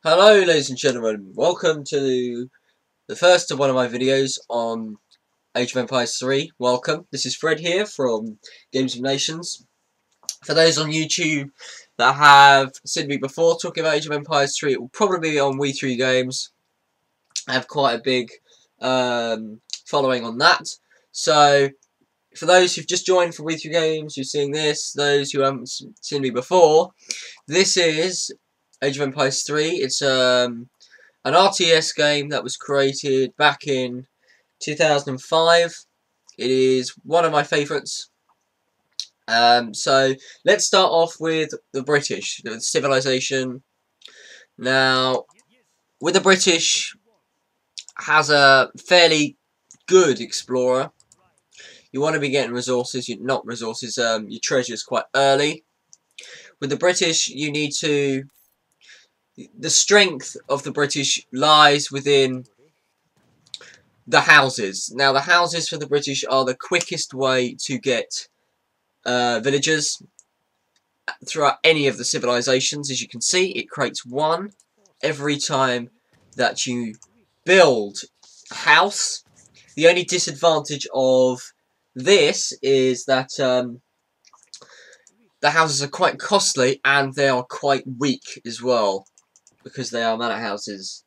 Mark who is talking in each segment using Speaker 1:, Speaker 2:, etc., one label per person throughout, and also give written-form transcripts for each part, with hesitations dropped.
Speaker 1: Hello ladies and gentlemen, welcome to the first of one of my videos on Age of Empires 3. Welcome, this is Fred here from Games of Nations. For those on YouTube that have seen me before talking about Age of Empires 3, it will probably be on We3 Games. I have quite a big following on that. So, for those who've just joined from We3 Games, you're seeing this, those who haven't seen me before, this is Age of Empires 3. It's an RTS game that was created back in 2005. It is one of my favourites. So let's start off with the British, the civilization. Now, with the British, has a fairly good explorer. You want to be getting resources, not resources, your treasures quite early. With the British, you need to. The strength of the British lies within the houses. Now, the houses for the British are the quickest way to get villagers throughout any of the civilizations. As you can see, it creates one every time that you build a house. The only disadvantage of this is that the houses are quite costly and they are quite weak as well, because they are manor houses.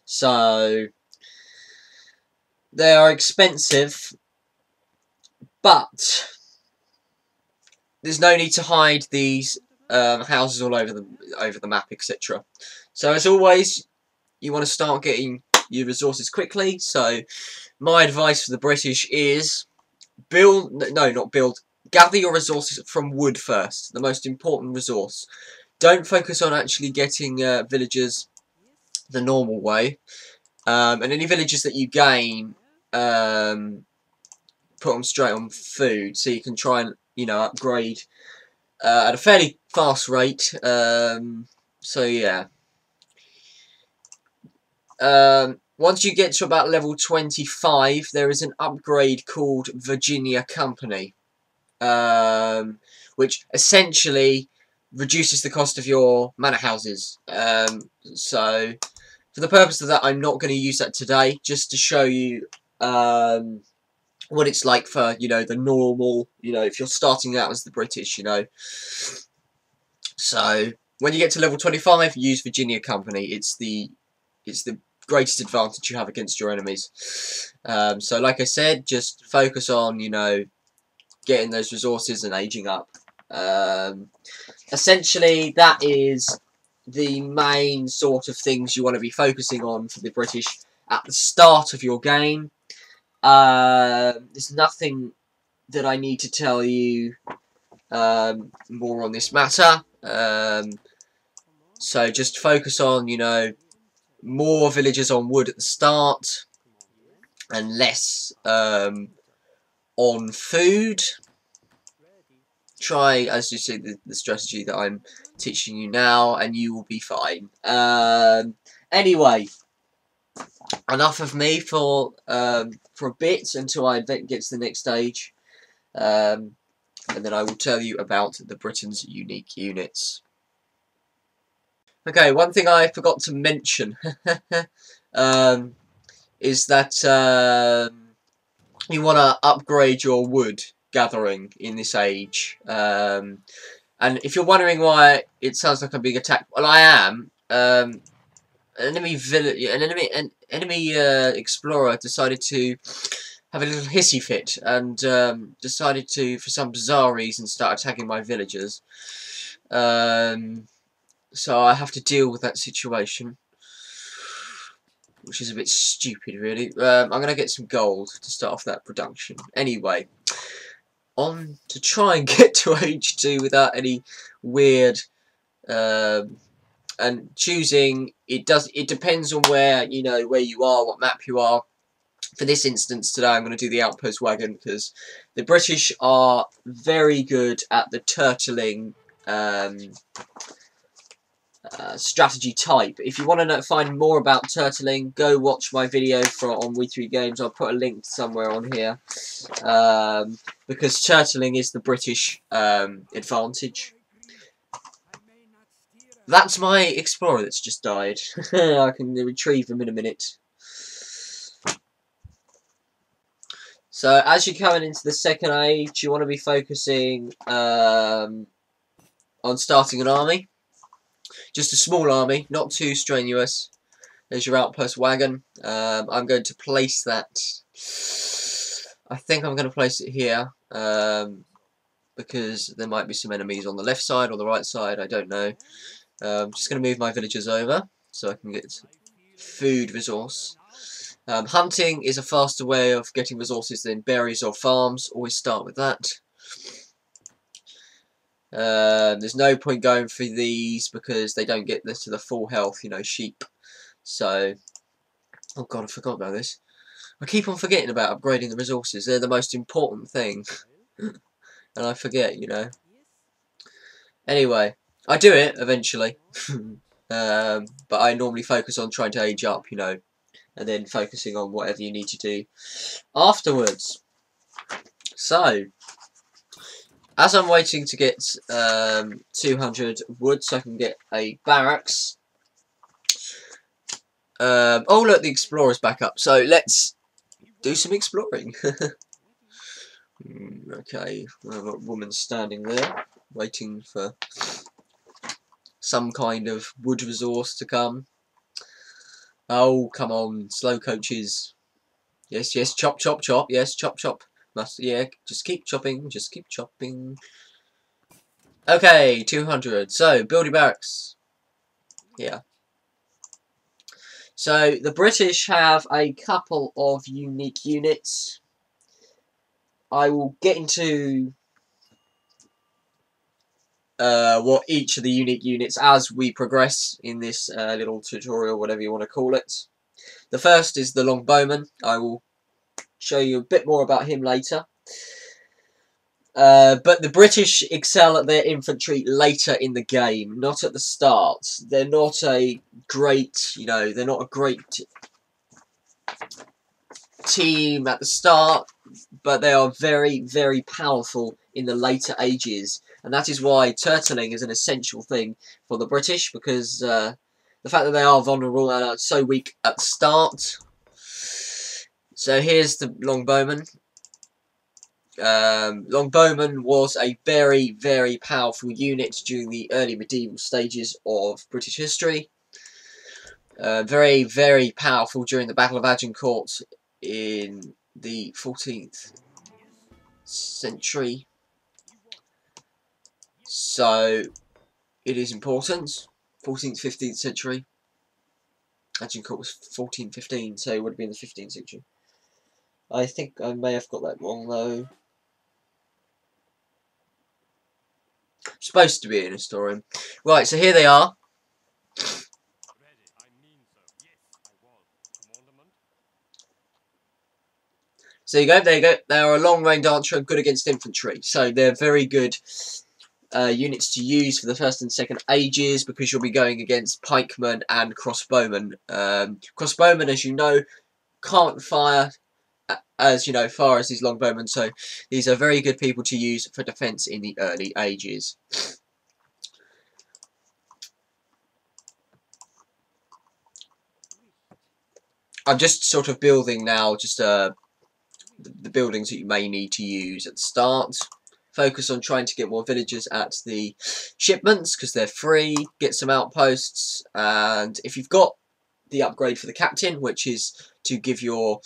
Speaker 1: So they are expensive, but there's no need to hide these houses all over the map, etc. So as always, you want to start getting your resources quickly. So my advice for the British is gather your resources from wood first, the most important resource. Don't focus on actually getting villagers the normal way. And any villages that you gain, put them straight on food, so you can try and upgrade at a fairly fast rate. So yeah. Once you get to about level 25, there is an upgrade called Virginia Company, which essentially reduces the cost of your manor houses. So for the purpose of that, I'm not going to use that today, just to show you what it's like for, the normal, if you're starting out as the British, So when you get to level 25, use Virginia Company. It's the greatest advantage you have against your enemies. So like I said, just focus on, getting those resources and aging up. Essentially, that is the main sort of things you want to be focusing on for the British at the start of your game. There's nothing that I need to tell you more on this matter. So just focus on, more villagers on wood at the start and less on food. Try, as you see, the strategy that I'm teaching you now, and you will be fine. Anyway, enough of me for a bit until I get to the next stage, and then I will tell you about the Britain's unique units. Okay, one thing I forgot to mention is that you want to upgrade your wood gathering in this age. And if you're wondering why it sounds like I'm being attacked, well, I am. An enemy explorer decided to have a little hissy fit and decided to, for some bizarre reason, start attacking my villagers. So I have to deal with that situation, which is a bit stupid, really. I'm going to get some gold to start off that production. Anyway, on to try and get to age 2 without any weird and choosing. It depends on where where you are, what map you are. For this instance today, I'm going to do the outpost wagon because the British are very good at the turtling strategy type. If you want to find more about turtling, go watch my video on We3 Games. I'll put a link somewhere on here, because turtling is the British advantage. That's my explorer that's just died. I can retrieve them in a minute. So as you're coming into the second age, you want to be focusing on starting an army. Just a small army, not too strenuous. There's your outpost wagon. I'm going to place that. I think I'm going to place it here because there might be some enemies on the left side or the right side. I don't know. Just going to move my villagers over so I can get food resource. Hunting is a faster way of getting resources than berries or farms. Always start with that. There's no point going for these because they don't get this to the full health, you know, sheep. So, oh god, I forgot about this. I keep on forgetting about upgrading the resources. They're the most important thing. And I forget, you know. Anyway, I do it eventually. But I normally focus on trying to age up, you know. And then focusing on whatever you need to do afterwards. So, as I'm waiting to get 200 wood so I can get a barracks. Oh look, the explorer's back up. So let's do some exploring. Okay, I've got a woman standing there, waiting for some kind of wood resource to come. Oh, come on, slow coaches. Yes, yes, chop, chop, chop. Yes, chop, chop. Yeah, just keep chopping, just keep chopping. Okay, 200. So, building barracks. Yeah. So, the British have a couple of unique units. I will get into what each of the unique units as we progress in this little tutorial, whatever you want to call it. The first is the Longbowman. I will show you a bit more about him later. But the British excel at their infantry later in the game, not at the start. They're not a great, you know, they're not a great team at the start, but they are very, very powerful in the later ages. And that is why turtling is an essential thing for the British, because the fact that they are vulnerable and are so weak at the start. So here's the Longbowman. Longbowman was a very, very powerful unit during the early medieval stages of British history. Very, very powerful during the Battle of Agincourt in the 14th century. So, it is important. 14th, 15th century. Agincourt was 1415, so it would have been the 15th century. I think I may have got that wrong, though. Supposed to be an historian. Right, so here they are. So there you go. They are a long-range archer and good against infantry. So they're very good units to use for the first and second ages because you'll be going against pikemen and crossbowmen. Crossbowmen, as you know, can't fire as you know far as these longbowmen. So these are very good people to use for defence in the early ages. I'm just sort of building now, just the buildings that you may need to use at the start. Focus on trying to get more villagers at the shipments because they're free. Get some outposts, and if you've got the upgrade for the captain, which is to give your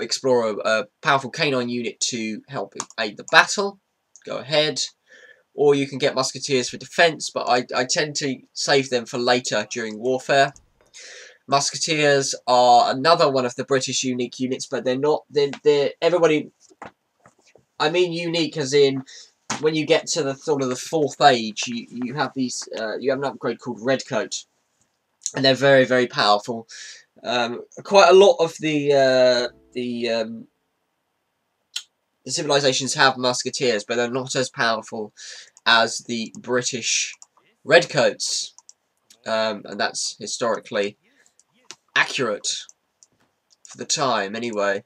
Speaker 1: explorer a powerful canine unit to help aid the battle, go ahead. Or you can get musketeers for defence, but I tend to save them for later during warfare. Musketeers are another one of the British unique units, but they're not. They're everybody. I mean unique as in when you get to the sort of the 4th age, you have these. You have an upgrade called Redcoat, and they're very, very powerful. Quite a lot of the civilizations have musketeers, but they're not as powerful as the British Redcoats, and that's historically accurate for the time anyway.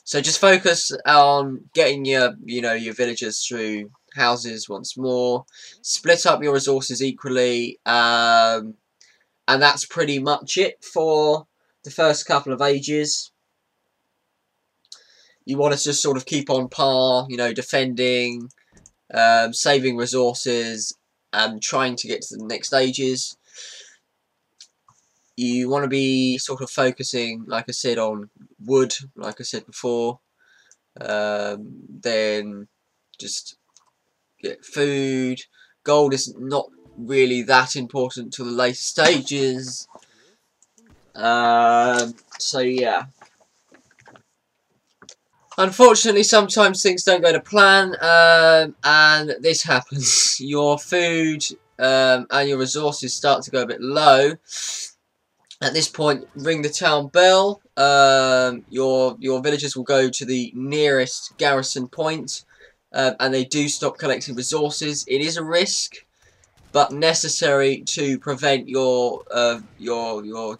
Speaker 1: So just focus on getting your villagers through houses once more. Split up your resources equally, and that's pretty much it for the first couple of ages. You want to just sort of keep on par, you know, defending, saving resources, and trying to get to the next ages. You want to be sort of focusing, like I said, on wood, like I said before. Then just get food. Gold is not really that important to the later stages. So yeah. Unfortunately, sometimes things don't go to plan, and this happens. Your food and your resources start to go a bit low. At this point, ring the town bell. Your villagers will go to the nearest garrison point, and they do stop collecting resources. It is a risk, but necessary to prevent your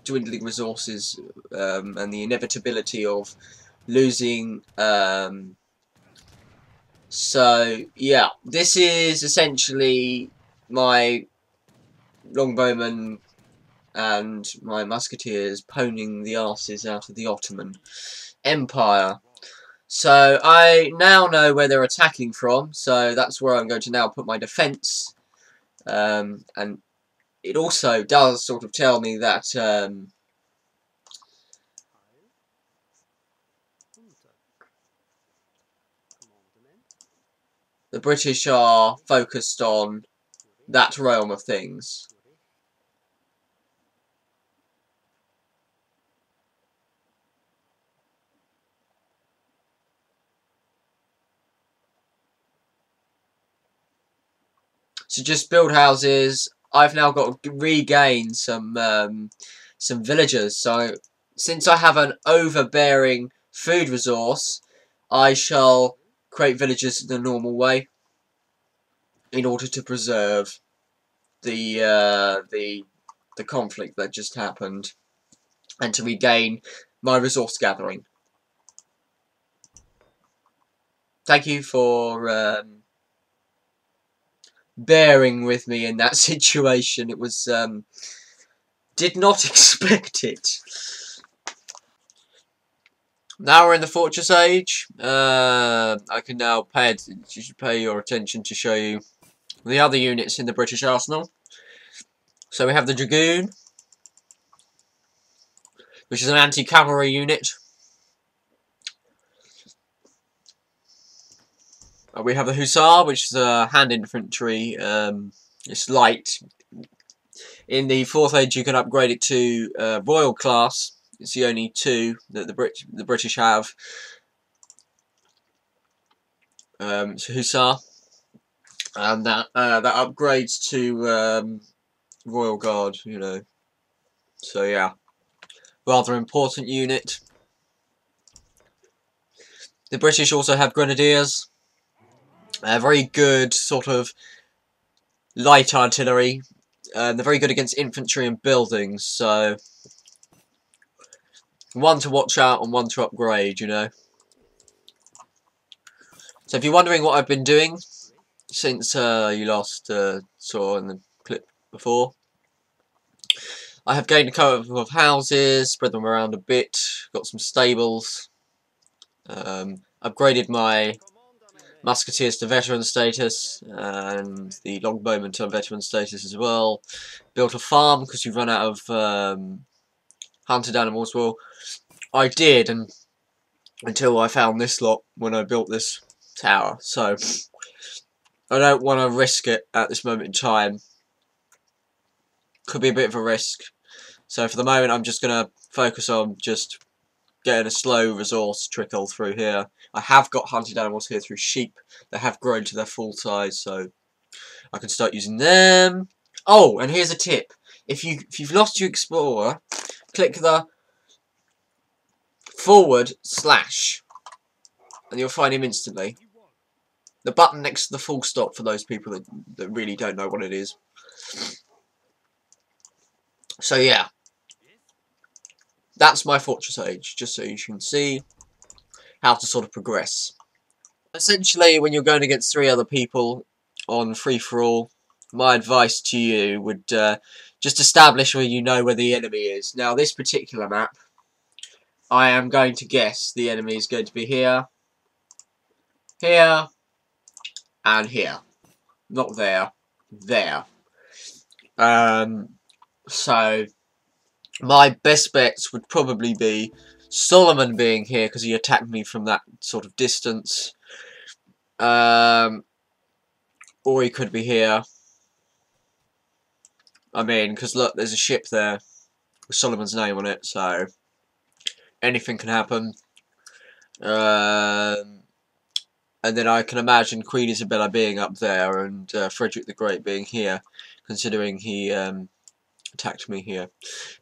Speaker 1: dwindling resources and the inevitability of losing. So yeah, this is essentially my longbowmen and my musketeers poning the arses out of the Ottoman Empire. So I now know where they're attacking from, so that's where I'm going to now put my defence. And it also does sort of tell me that the British are focused on that realm of things. So just build houses. I've now got to regain some villagers. So since I have an overbearing food resource, I shall create villages the normal way in order to preserve the conflict that just happened and to regain my resource gathering. Thank you for bearing with me in that situation. It was did not expect it. Now we're in the Fortress Age. I can now pay your attention to show you the other units in the British arsenal. So we have the Dragoon, which is an anti-cavalry unit. We have the Hussar, which is a hand infantry. It's light. In the 4th Age, you can upgrade it to Royal class. It's the only two that the British have. It's Hussar, and that upgrades to Royal Guard. You know, so yeah, rather important unit. The British also have Grenadiers. Very good sort of light artillery. They're very good against infantry and buildings, so one to watch out and one to upgrade, you know. So if you're wondering what I've been doing since you last saw in the clip before, I have gained a couple of houses, spread them around a bit, got some stables, upgraded my musketeers to veteran status, and the longbowmen to veteran status as well. Built a farm because you've run out of hunted animals. Well, I did, and until I found this lot when I built this tower. So I don't want to risk it at this moment in time. Could be a bit of a risk. So for the moment, I'm just going to focus on just getting a slow resource trickle through here. I have got hunted animals here through sheep. They have grown to their full size, so I can start using them. Oh, and here's a tip. If you've lost your explorer, click the /, and you'll find him instantly. The button next to the full stop for those people that really don't know what it is. So yeah. That's my Fortress Age, just so you can see how to sort of progress. essentially, when you're going against 3 other people on free-for-all, my advice to you would just establish where you know where the enemy is. Now, this particular map, I am going to guess the enemy is going to be here, here, and here. Not there, there. So, my best bets would probably be Solomon being here because he attacked me from that sort of distance. Or he could be here. I mean, because look, there's a ship there with Solomon's name on it, so anything can happen. And then I can imagine Queen Isabella being up there and Frederick the Great being here, considering he attacked me here.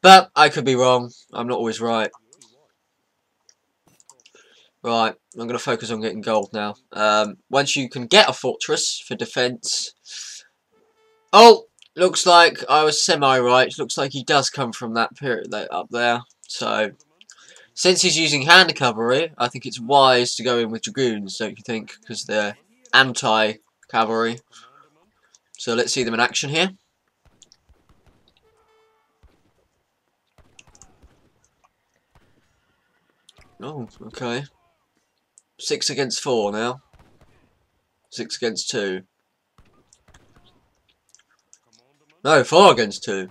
Speaker 1: But I could be wrong. I'm not always right. Right, I'm going to focus on getting gold now. Once you can get a fortress for defence... Oh! Looks like I was semi-right. Looks like he does come from that period up there. So, since he's using hand cavalry, I think it's wise to go in with dragoons, don't you think? Because they're anti-cavalry. So let's see them in action here. Oh, okay. 6 against 4 now. 6 against 2. No, 4 against 2.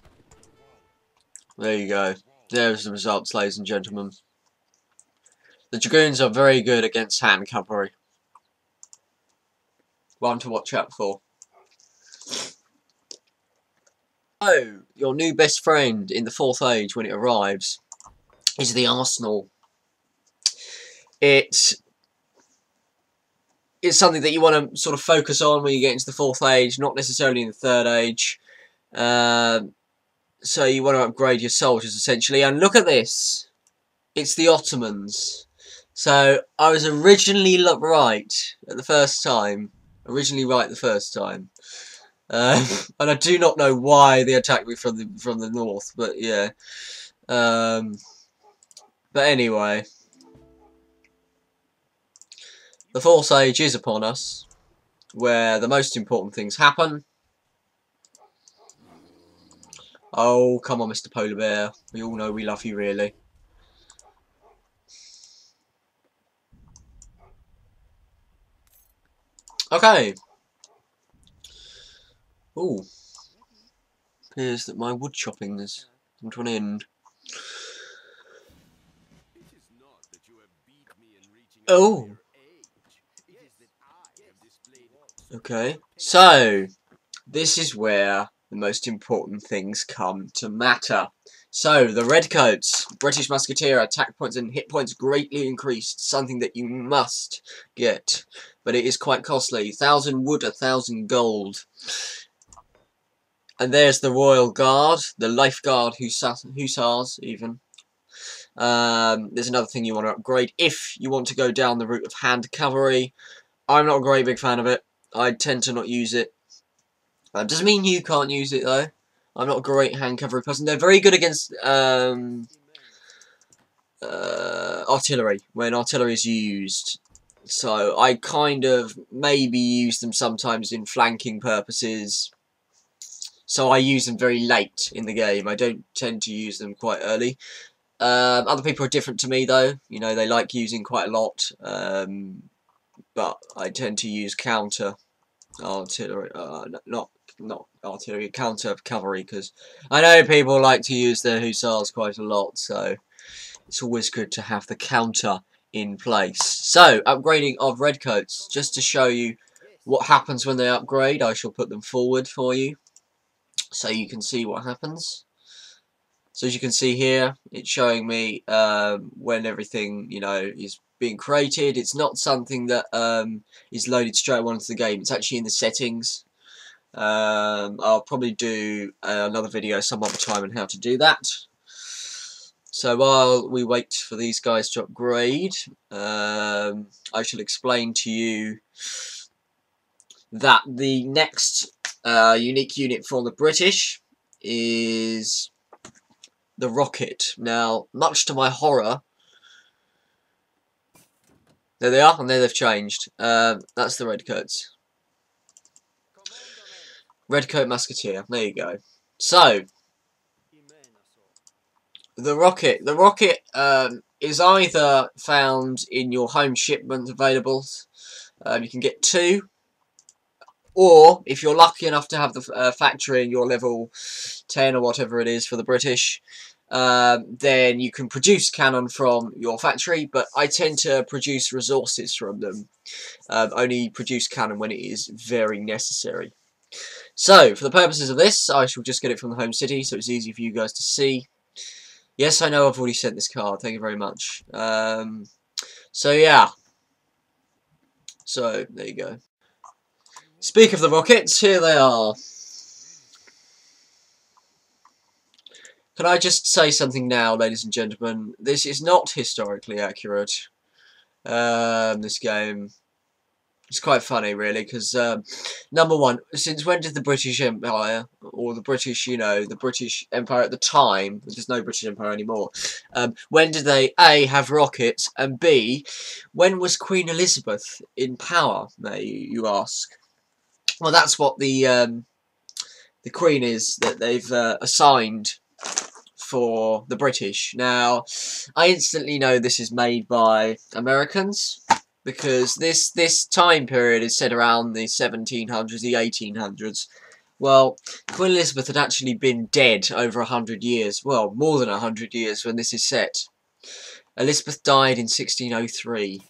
Speaker 1: There you go. There's the results, ladies and gentlemen. The dragoons are very good against hand cavalry. One to watch out for. Oh, your new best friend in the 4th age when it arrives is the Arsenal. It's something that you want to sort of focus on when you get into the 4th age, not necessarily in the 3rd age. So you want to upgrade your soldiers, essentially. And look at this. It's the Ottomans. So I was originally right at the first time. And I do not know why they attacked me from the north, but yeah. But anyway, the 4th age is upon us, where the most important things happen. Oh, come on, Mr. Polar Bear. We all know we love you, really. Okay. Ooh. Appears that my wood chopping has come to an end. Oh. Okay. So, this is where the most important things come to matter. So, the Redcoats, British Musketeer, attack points and hit points greatly increased, something that you must get. But it is quite costly. 1,000 wood, 1,000 gold. And there's the Royal Guard, the Life Guard Hussars, even. There's another thing you want to upgrade if you want to go down the route of hand cavalry. I'm not a great big fan of it. I tend to not use it. Doesn't mean you can't use it, though. I'm not a great hand cavalry person. They're very good against artillery, when artillery is used. So I kind of maybe use them sometimes in flanking purposes. So I use them very late in the game. I don't tend to use them quite early. Other people are different to me, though. You know, they like using quite a lot. But I tend to use counter artillery, not artillery, counter cavalry, because I know people like to use their hussars quite a lot, so it's always good to have the counter in place. So, upgrading of Redcoats, just to show you what happens when they upgrade, I shall put them forward for you, so you can see what happens. So as you can see here, it's showing me when everything, you know, is being created. It's not something that is loaded straight away into the game. It's actually in the settings. I'll probably do another video some other time on how to do that. So while we wait for these guys to upgrade, I shall explain to you that the next unique unit from the British is the rocket. Now, much to my horror, There they are, and there they've changed. That's the redcoats. Redcoat Musketeer. There you go. So, the rocket is either found in your home shipment available. You can get 2. Or, if you're lucky enough to have the factory in your level 10 or whatever it is for the British, then you can produce cannon from your factory, but I tend to produce resources from them. Only produce cannon when it is very necessary. So, for the purposes of this, I shall just get it from the home city, so it's easy for you guys to see. Yes, I know I've already sent this card, thank you very much. So, yeah. So, there you go. Speak of the rockets, here they are. Can I just say something now, ladies and gentlemen? This is not historically accurate. This game. It's quite funny, really, because, number one, since when did the British Empire, or the British, you know, the British Empire at the time, there's no British Empire anymore, when did they, A, have rockets, and B, when was Queen Elizabeth in power, may you ask? Well, that's what the Queen is, that they've assigned for the British. Now, I instantly know this is made by Americans, because this time period is set around the 1700s, the 1800s. Well, Queen Elizabeth had actually been dead over 100 years. Well, more than 100 years when this is set. Elizabeth died in 1603.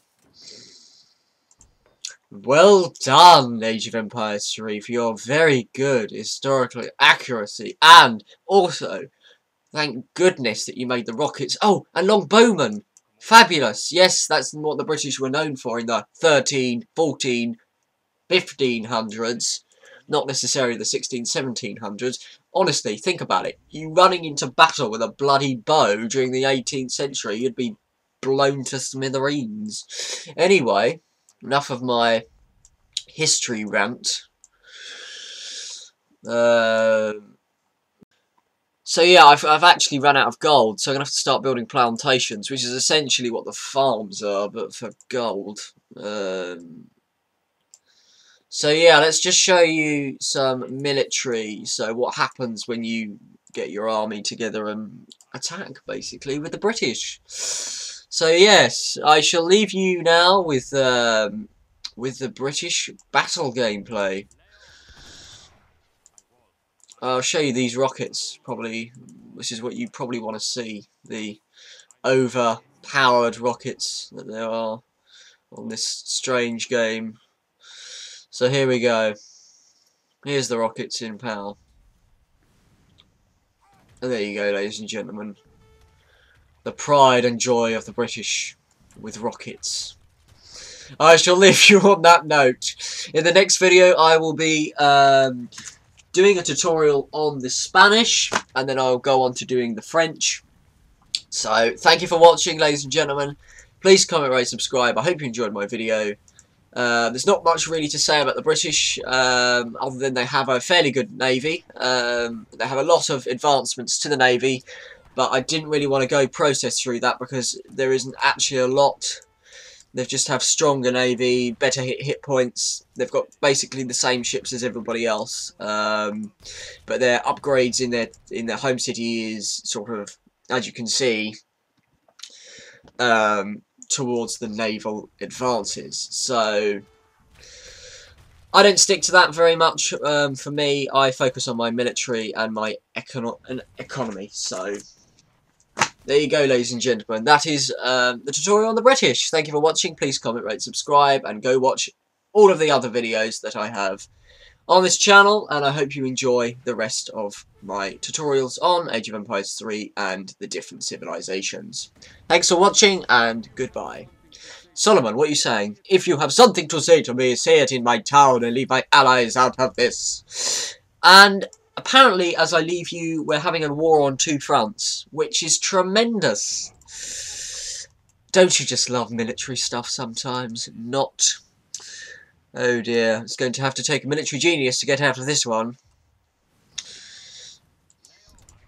Speaker 1: Well done, Age of Empires 3, for your very good historical accuracy. And also, thank goodness that you made the rockets. Oh, and longbowmen. Fabulous. Yes, that's what the British were known for in the 13, 14, 1500s. Not necessarily the 16, 1700s. Honestly, think about it. You running into battle with a bloody bow during the 18th century, you'd be blown to smithereens. Anyway, enough of my history rant. So yeah, I've actually run out of gold, so I'm going to have to start building plantations, which is essentially what the farms are, but for gold. So yeah, let's just show you some military, so what happens when you get your army together and attack, basically, with the British. So yes, I shall leave you now with the British battle gameplay. I'll show you these rockets, probably. This is what you probably want to see. The overpowered rockets that there are on this strange game. So here we go. Here's the rockets in power. And there you go, ladies and gentlemen. The pride and joy of the British with rockets. I shall leave you on that note. In the next video, I will be doing a tutorial on the Spanish, and then I'll go on to doing the French. So, thank you for watching, ladies and gentlemen. Please comment, rate, subscribe. I hope you enjoyed my video. There's not much really to say about the British, other than they have a fairly good navy. They have a lot of advancements to the navy, but I didn't really want to go process through that because there isn't actually a lot. They just have stronger navy, better hit points. They've got basically the same ships as everybody else, but their upgrades in their home city is sort of, as you can see, towards the naval advances. So I don't stick to that very much. For me, I focus on my military and my economy. So there you go, ladies and gentlemen. That is the tutorial on the British. Thank you for watching. Please comment, rate, subscribe, and go watch all of the other videos that I have on this channel. And I hope you enjoy the rest of my tutorials on Age of Empires 3 and the different civilizations. Thanks for watching, and goodbye. Solomon, what are you saying? If you have something to say to me, say it in my town and leave my allies out of this. And apparently, as I leave you, we're having a war on 2 fronts, which is tremendous. Don't you just love military stuff sometimes? Not. Oh dear, it's going to have to take a military genius to get out of this one.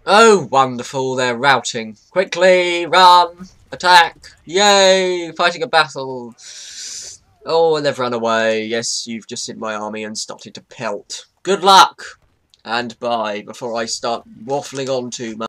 Speaker 1: Oh, wonderful, they're routing. Quickly, run, attack, yay, fighting a battle. Oh, and they've run away. Yes, you've just hit my army and started to pelt. Good luck! And bye, before I start waffling on too much.